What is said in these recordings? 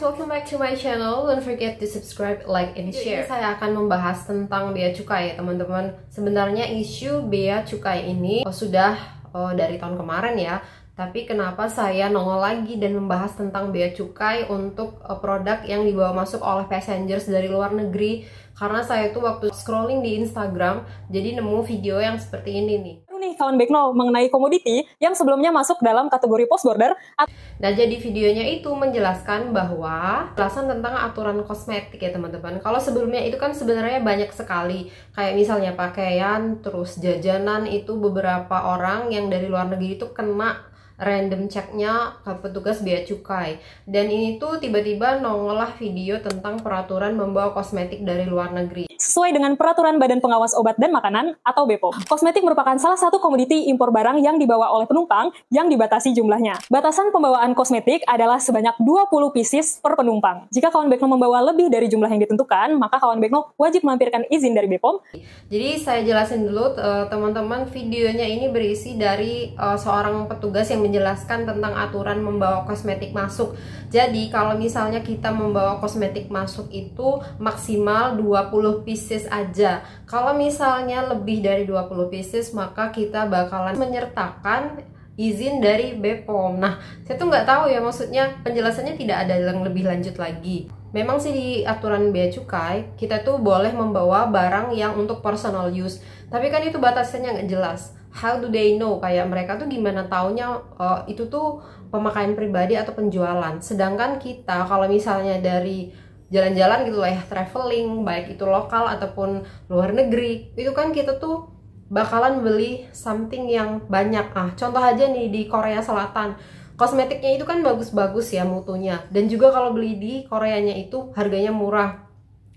welcome back to my channel. Don't forget to subscribe, like, and share. Ini saya akan membahas tentang bea cukai ya teman-teman. Sebenarnya isu bea cukai ini sudah dari tahun kemarin ya. Tapi kenapa saya nongol lagi dan membahas tentang bea cukai untuk produk yang dibawa masuk oleh passengers dari luar negeri? Karena saya tuh waktu scrolling di Instagram, jadi nemu video yang seperti ini nih. Nih kawan Backno mengenai komoditi yang sebelumnya masuk dalam kategori post border. Nah, jadi videonya itu menjelaskan bahwa jelasan tentang aturan kosmetik ya teman-teman. Kalau sebelumnya itu kan sebenarnya banyak sekali, kayak misalnya pakaian, terus jajanan, itu beberapa orang yang dari luar negeri itu kena random checknya ke petugas bea cukai. Dan ini tuh tiba-tiba nongol lah video tentang peraturan membawa kosmetik dari luar negeri. Sesuai dengan Peraturan Badan Pengawas Obat dan Makanan atau BPOM, kosmetik merupakan salah satu komoditi impor barang yang dibawa oleh penumpang yang dibatasi jumlahnya. Batasan pembawaan kosmetik adalah sebanyak 20 pieces per penumpang. Jika kawan Backno membawa lebih dari jumlah yang ditentukan, maka kawan Backno wajib melampirkan izin dari BPOM. Jadi saya jelasin dulu teman-teman, videonya ini berisi dari seorang petugas yang menjelaskan tentang aturan membawa kosmetik masuk. Jadi kalau misalnya kita membawa kosmetik masuk itu maksimal 20 pieces aja. Kalau misalnya lebih dari 20 pieces, maka kita bakalan menyertakan izin dari BPOM. Nah, saya tuh nggak tahu ya, maksudnya penjelasannya tidak ada yang lebih lanjut lagi. Memang sih di aturan bea cukai kita tuh boleh membawa barang yang untuk personal use, tapi kan itu batasannya nggak jelas. How do they know? Kayak mereka tuh gimana taunya itu tuh pemakaian pribadi atau penjualan. Sedangkan kita kalau misalnya dari jalan-jalan gitu lah ya, traveling, baik itu lokal ataupun luar negeri, itu kan kita tuh bakalan beli something yang banyak. Contoh aja nih di Korea Selatan, kosmetiknya itu kan bagus-bagus ya mutunya, dan juga kalau beli di Koreanya itu harganya murah.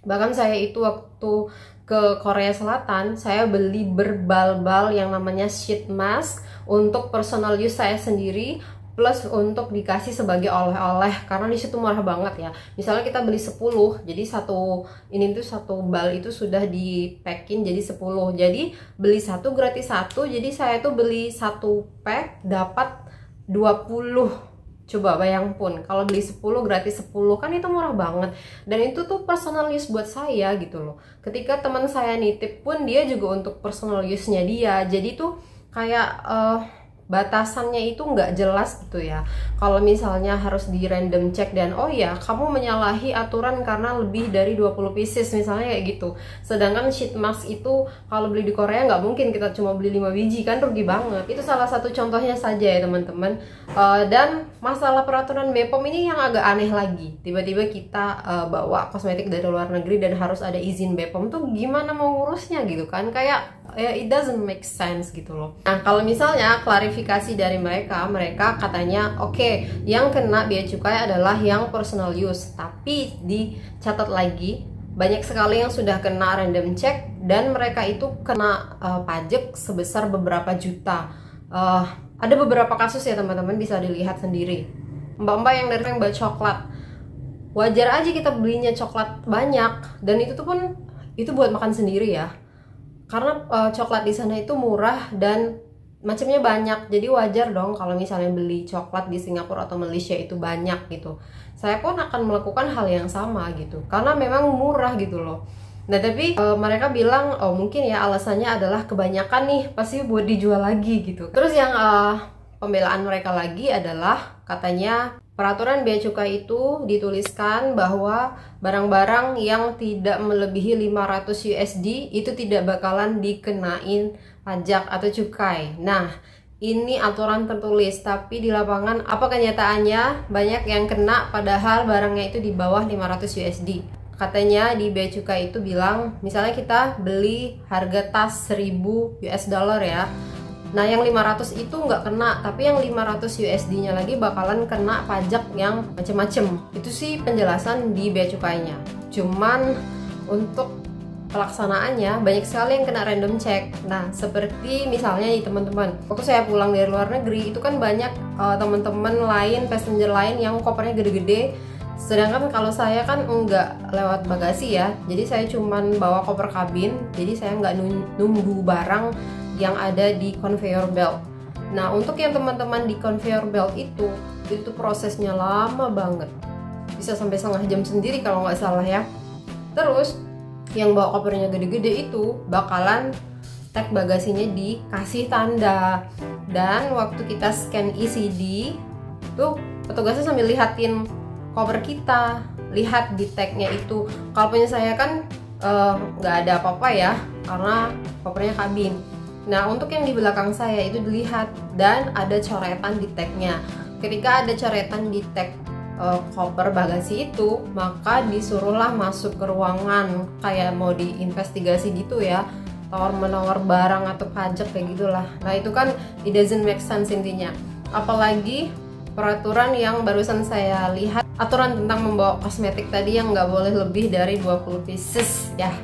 Bahkan saya itu waktu ke Korea Selatan, saya beli berbal-bal yang namanya sheet mask untuk personal use saya sendiri, plus untuk dikasih sebagai oleh-oleh, karena di situ murah banget ya. Misalnya kita beli 10, jadi satu bal itu sudah dipacking jadi 10. Jadi beli satu gratis satu. Jadi saya tuh beli satu pack dapat 20. Coba bayang pun, kalau beli 10 gratis 10, kan itu murah banget. Dan itu tuh personal use buat saya gitu loh. Ketika teman saya nitip pun dia juga untuk personal use-nya dia. Jadi tuh kayak batasannya itu nggak jelas gitu ya. Kalau misalnya harus di random check dan oh ya kamu menyalahi aturan karena lebih dari 20 pieces misalnya kayak gitu. Sedangkan sheet mask itu kalau beli di Korea nggak mungkin kita cuma beli 5 biji, kan rugi banget. Itu salah satu contohnya saja ya teman-teman. Dan masalah peraturan BPOM ini yang agak aneh lagi. Tiba-tiba kita bawa kosmetik dari luar negeri dan harus ada izin BPOM, tuh gimana mau ngurusnya gitu kan? Kayak it doesn't make sense gitu loh. Nah, kalau misalnya klarifikasi dari mereka katanya oke, yang kena bea cukai adalah yang personal use. Tapi dicatat lagi, banyak sekali yang sudah kena random check dan mereka itu kena pajak sebesar beberapa juta. Ada beberapa kasus ya teman-teman, bisa dilihat sendiri. Mbak-mbak yang dari yang coklat, wajar aja kita belinya coklat banyak, dan itu tuh pun itu buat makan sendiri ya. Karena coklat di sana itu murah dan macamnya banyak, jadi wajar dong kalau misalnya beli coklat di Singapura atau Malaysia itu banyak gitu. Saya pun akan melakukan hal yang sama gitu, karena memang murah gitu loh. Nah tapi mereka bilang oh mungkin ya alasannya adalah kebanyakan nih pasti buat dijual lagi gitu. Terus yang pembelaan mereka lagi adalah katanya peraturan bea cukai itu dituliskan bahwa barang-barang yang tidak melebihi 500 USD itu tidak bakalan dikenain pajak atau cukai. Nah, ini aturan tertulis, tapi di lapangan apa kenyataannya banyak yang kena padahal barangnya itu di bawah 500 USD. Katanya di bea cukai itu bilang, misalnya kita beli harga tas 1000 US dollar ya. Nah yang 500 itu nggak kena, tapi yang 500 USD-nya lagi bakalan kena pajak yang macem-macem. Itu sih penjelasan di bea cukainya. Cuman untuk pelaksanaannya banyak sekali yang kena random check. Nah seperti misalnya nih teman-teman, waktu saya pulang dari luar negeri itu kan banyak teman-teman lain, passenger lain yang kopernya gede-gede. Sedangkan kalau saya kan nggak lewat bagasi ya, jadi saya cuman bawa koper kabin, jadi saya nggak nunggu barang yang ada di conveyor belt. Nah untuk yang teman-teman di conveyor belt itu prosesnya lama banget. bisa sampai setengah jam sendiri kalau nggak salah ya. Terus yang bawa kopernya gede-gede itu bakalan tag bagasinya dikasih tanda, dan waktu kita scan ECD tuh petugasnya sambil lihatin koper kita, lihat di tagnya itu. Kalau punya saya kan nggak ada apa-apa ya karena kopernya kabin. Nah untuk yang di belakang saya itu dilihat dan ada coretan di tagnya. Ketika ada coretan di tag koper bagasi itu, maka disuruhlah masuk ke ruangan kayak mau diinvestigasi gitu ya, tawar-menawar barang atau pajak kayak gitulah. Nah itu kan it doesn't make sense intinya. Apalagi peraturan yang barusan saya lihat, aturan tentang membawa kosmetik tadi yang nggak boleh lebih dari 20 pieces ya.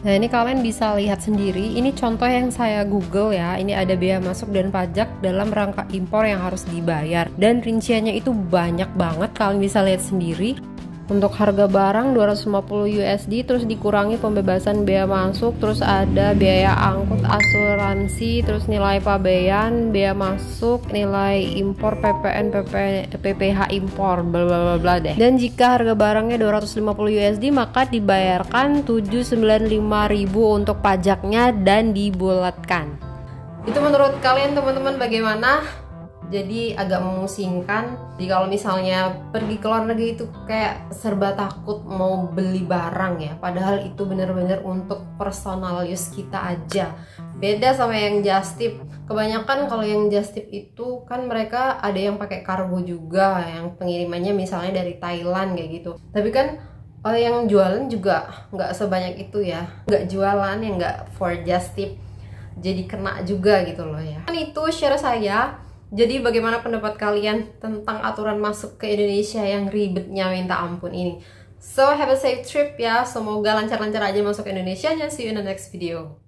Nah ini kalian bisa lihat sendiri, ini contoh yang saya google ya. Ini ada biaya masuk dan pajak dalam rangka impor yang harus dibayar, dan rinciannya itu banyak banget, kalian bisa lihat sendiri. Untuk harga barang 250 USD, terus dikurangi pembebasan biaya masuk, terus ada biaya angkut, asuransi, terus nilai pabean, biaya masuk, nilai impor, PPN, PPH impor, bla bla bla bla deh. Dan jika harga barangnya 250 USD, maka dibayarkan 795.000 untuk pajaknya dan dibulatkan. Itu menurut kalian teman-teman bagaimana? Jadi agak memusingkan. Jadi kalau misalnya pergi ke luar negeri itu kayak serba takut mau beli barang ya, padahal itu bener-bener untuk personal use kita aja. Beda sama yang just tip. Kebanyakan kalau yang just tip itu kan mereka ada yang pakai kargo juga, yang pengirimannya misalnya dari Thailand kayak gitu. Tapi kan yang jualan juga nggak sebanyak itu ya, nggak jualan yang nggak for just tip, jadi kena juga gitu loh ya. Kan itu share saya. Jadi bagaimana pendapat kalian tentang aturan masuk ke Indonesia yang ribetnya minta ampun ini? So have a safe trip ya, semoga lancar-lancar aja masuk ke Indonesia. See you in the next video.